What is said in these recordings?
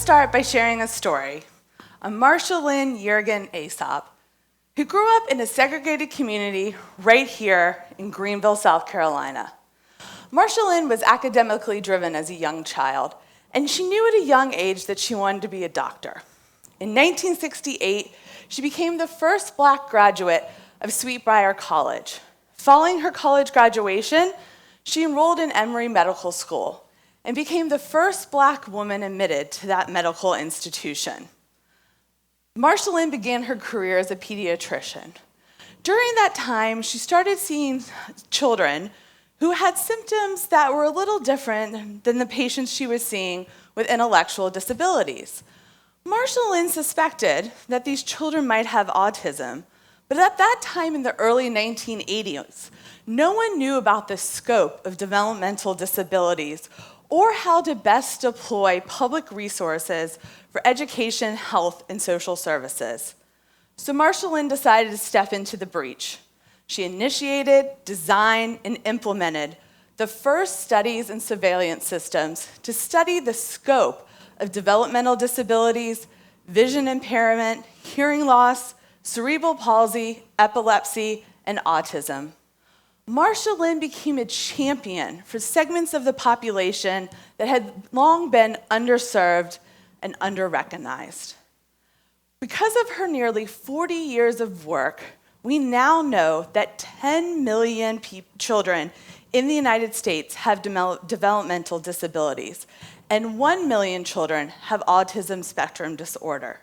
start by sharing a story of Marsha Lynn Yergin Aesop, who grew up in a segregated community right here in Greenville, South Carolina. Marsha Lynn was academically driven as a young child, and she knew at a young age that she wanted to be a doctor. In 1968, she became the first Black graduate of Sweetbriar College. Following her college graduation, she enrolled in Emory Medical School and became the first Black woman admitted to that medical institution. Marsha Lynn began her career as a pediatrician. During that time, she started seeing children who had symptoms that were a little different than the patients she was seeing with intellectual disabilities. Marsha Lynn suspected that these children might have autism, but at that time in the early 1980s, no one knew about the scope of developmental disabilities or how to best deploy public resources for education, health, and social services. So Marsha Lynn decided to step into the breach. She initiated, designed, and implemented the first studies and surveillance systems to study the scope of developmental disabilities, vision impairment, hearing loss, cerebral palsy, epilepsy, and autism. Marsha Lynn became a champion for segments of the population that had long been underserved and under-recognized. Because of her nearly 40 years of work, we now know that 10 million children in the United States have developmental disabilities, and 1 million children have autism spectrum disorder.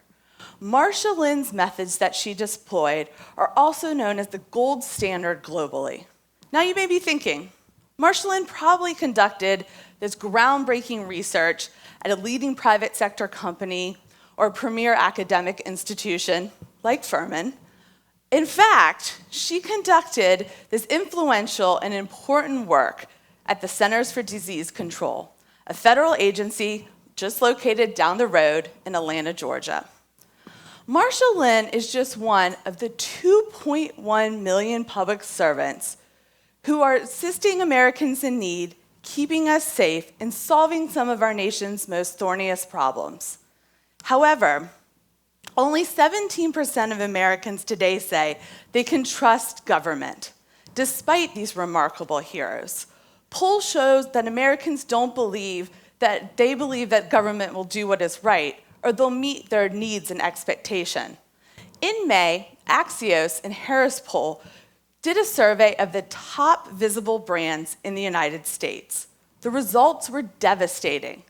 Marsha Lynn's methods that she deployed are also known as the gold standard globally. Now you may be thinking, Marsha Lynn probably conducted this groundbreaking research at a leading private sector company or a premier academic institution like Furman. In fact, she conducted this influential and important work at the Centers for Disease Control, a federal agency just located down the road in Atlanta, Georgia. Marsha Lynn is just one of the 2.1 million public servants who are assisting Americans in need, keeping us safe, and solving some of our nation's most thorniest problems. However, only 17% of Americans today say they can trust government, despite these remarkable heroes. Polls show that Americans don't believe that government will do what is right, or they'll meet their needs and expectation. In May, Axios and Harris Poll did a survey of the top visible brands in the United States. The results were devastating.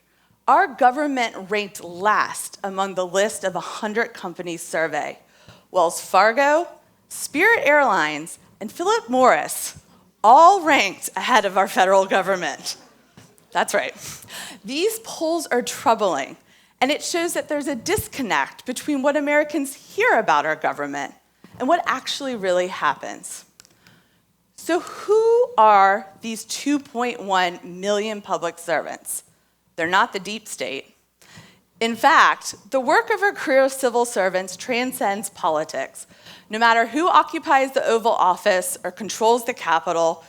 Our government ranked last among the list of 100 companies surveyed. Wells Fargo, Spirit Airlines, and Philip Morris all ranked ahead of our federal government. That's right. These polls are troubling, and it shows that there's a disconnect between what Americans hear about our government and what actually really happens. So who are these 2.1 million public servants? They're not the deep state. In fact, the work of our career of civil servants transcends politics. No matter who occupies the Oval Office or controls the Capitol,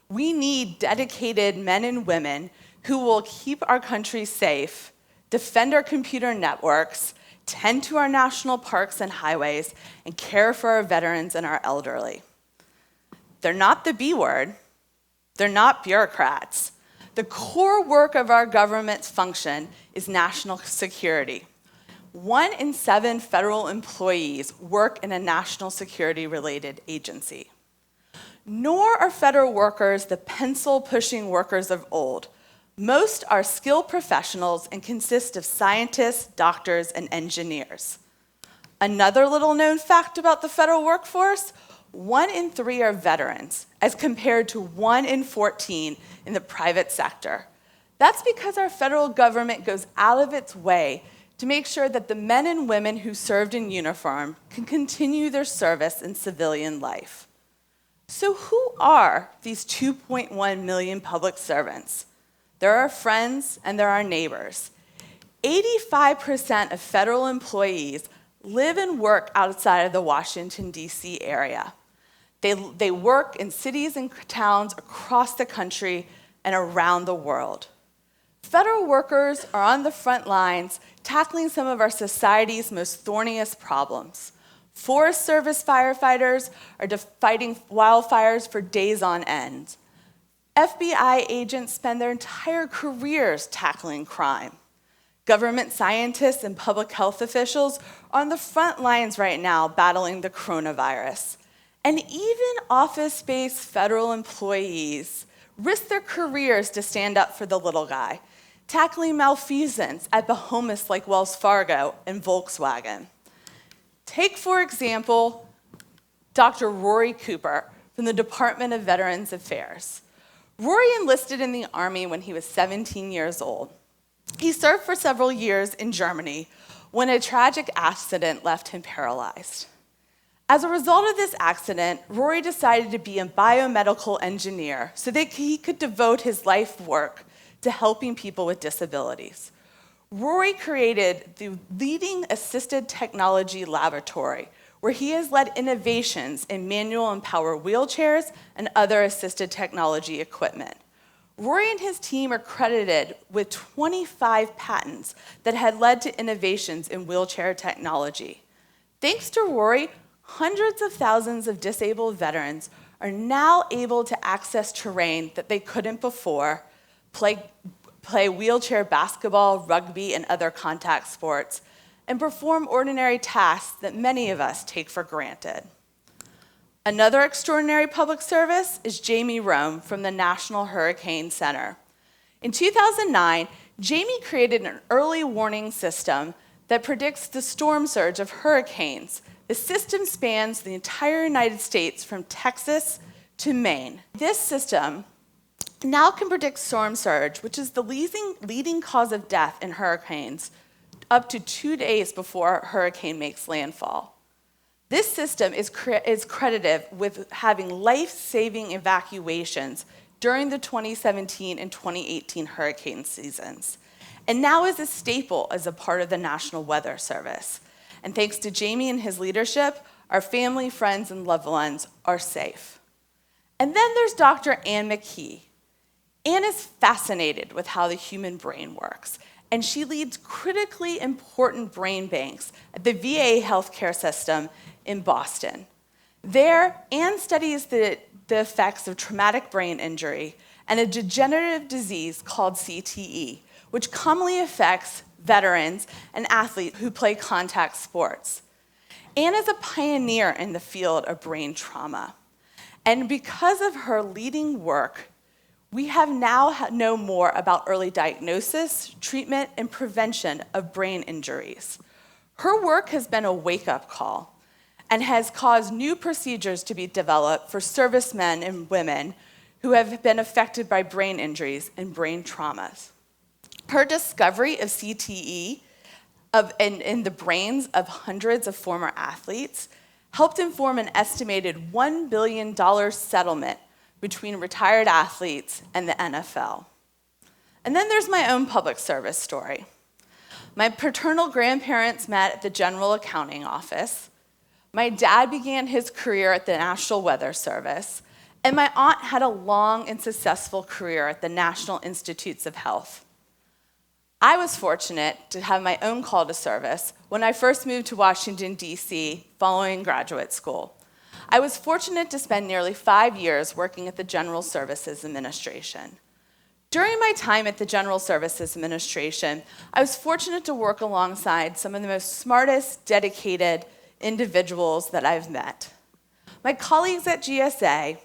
we need dedicated men and women who will keep our country safe, defend our computer networks, tend to our national parks and highways, and care for our veterans and our elderly. They're not the B word. They're not bureaucrats. The core work of our government's function is national security. 1 in 7 federal employees work in a national security-related agency. Nor are federal workers the pencil-pushing workers of old. Most are skilled professionals and consist of scientists, doctors, and engineers. Another little-known fact about the federal workforce: 1 in 3 are veterans, as compared to 1 in 14 in the private sector. That's because our federal government goes out of its way to make sure that the men and women who served in uniform can continue their service in civilian life. So who are these 2.1 million public servants? They're our friends and they're our neighbors. 85% of federal employees live and work outside of the Washington, D.C. area. They work in cities and towns across the country and around the world. Federal workers are on the front lines tackling some of our society's most thorniest problems. Forest Service firefighters are fighting wildfires for days on end. FBI agents spend their entire careers tackling crime. Government scientists and public health officials are on the front lines right now battling the coronavirus. And even office-based federal employees risk their careers to stand up for the little guy, tackling malfeasance at behemoths like Wells Fargo and Volkswagen. Take, for example, Dr. Rory Cooper from the Department of Veterans Affairs. Rory enlisted in the Army when he was 17 years old. He served for several years in Germany when a tragic accident left him paralyzed. As a result of this accident, Rory decided to be a biomedical engineer so that he could devote his life work to helping people with disabilities. Rory created the leading assisted technology laboratory, where he has led innovations in manual and power wheelchairs and other assisted technology equipment. Rory and his team are credited with 25 patents that had led to innovations in wheelchair technology. Thanks to Rory, hundreds of thousands of disabled veterans are now able to access terrain that they couldn't before, play wheelchair basketball, rugby, and other contact sports, and perform ordinary tasks that many of us take for granted. Another extraordinary public service is Jamie Rome from the National Hurricane Center. In 2009, Jamie created an early warning system that predicts the storm surge of hurricanes. The system spans the entire United States from Texas to Maine. This system now can predict storm surge, which is the leading cause of death in hurricanes, up to 2 days before a hurricane makes landfall. This system is credited with having life-saving evacuations during the 2017 and 2018 hurricane seasons, and now is a staple as a part of the National Weather Service. And thanks to Jamie and his leadership, our family, friends, and loved ones are safe. And then there's Dr. Ann McKee. Ann is fascinated with how the human brain works, and she leads critically important brain banks at the VA healthcare system in Boston. There, Ann studies the effects of traumatic brain injury and a degenerative disease called CTE, which commonly affects veterans and athletes who play contact sports. Ann is a pioneer in the field of brain trauma. And because of her leading work, we have now know more about early diagnosis, treatment, and prevention of brain injuries. Her work has been a wake-up call and has caused new procedures to be developed for servicemen and women who have been affected by brain injuries and brain traumas. Her discovery of CTE in the brains of hundreds of former athletes helped inform an estimated $1 billion settlement between retired athletes and the NFL. And then there's my own public service story. My paternal grandparents met at the General Accounting Office. My dad began his career at the National Weather Service, and my aunt had a long and successful career at the National Institutes of Health. I was fortunate to have my own call to service when I first moved to Washington, D.C. following graduate school. I was fortunate to spend nearly 5 years working at the General Services Administration. During my time at the General Services Administration, I was fortunate to work alongside some of the most smartest, dedicated individuals that I've met. My colleagues at GSA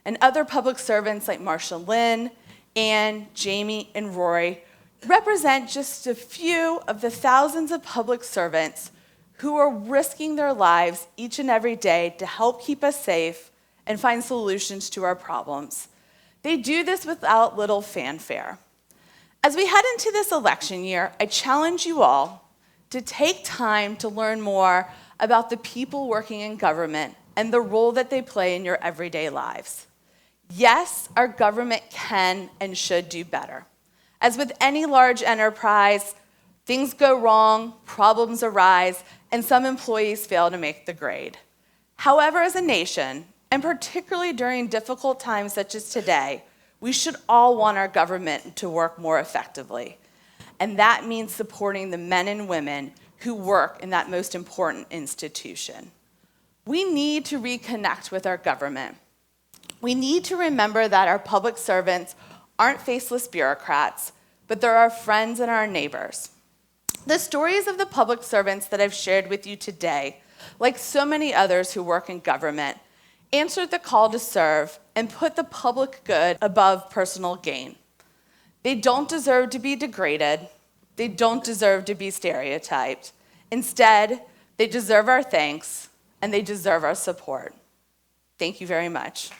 and other public servants like Marcia Lynn, Ann, Jamie, and Rory represent just a few of the thousands of public servants who are risking their lives each and every day to help keep us safe and find solutions to our problems. They do this without little fanfare. As we head into this election year, I challenge you all to take time to learn more about the people working in government and the role that they play in your everyday lives. Yes, our government can and should do better. As with any large enterprise, things go wrong, problems arise, and some employees fail to make the grade. However, as a nation, and particularly during difficult times such as today, We should all want our government to work more effectively. And that means supporting the men and women who work in that most important institution. We need to reconnect with our government. We need to remember that our public servants aren't faceless bureaucrats, but they're our friends and our neighbors. The stories of the public servants that I've shared with you today, like so many others who work in government, answered the call to serve and put the public good above personal gain. They don't deserve to be degraded. They don't deserve to be stereotyped. Instead, they deserve our thanks and they deserve our support. Thank you very much.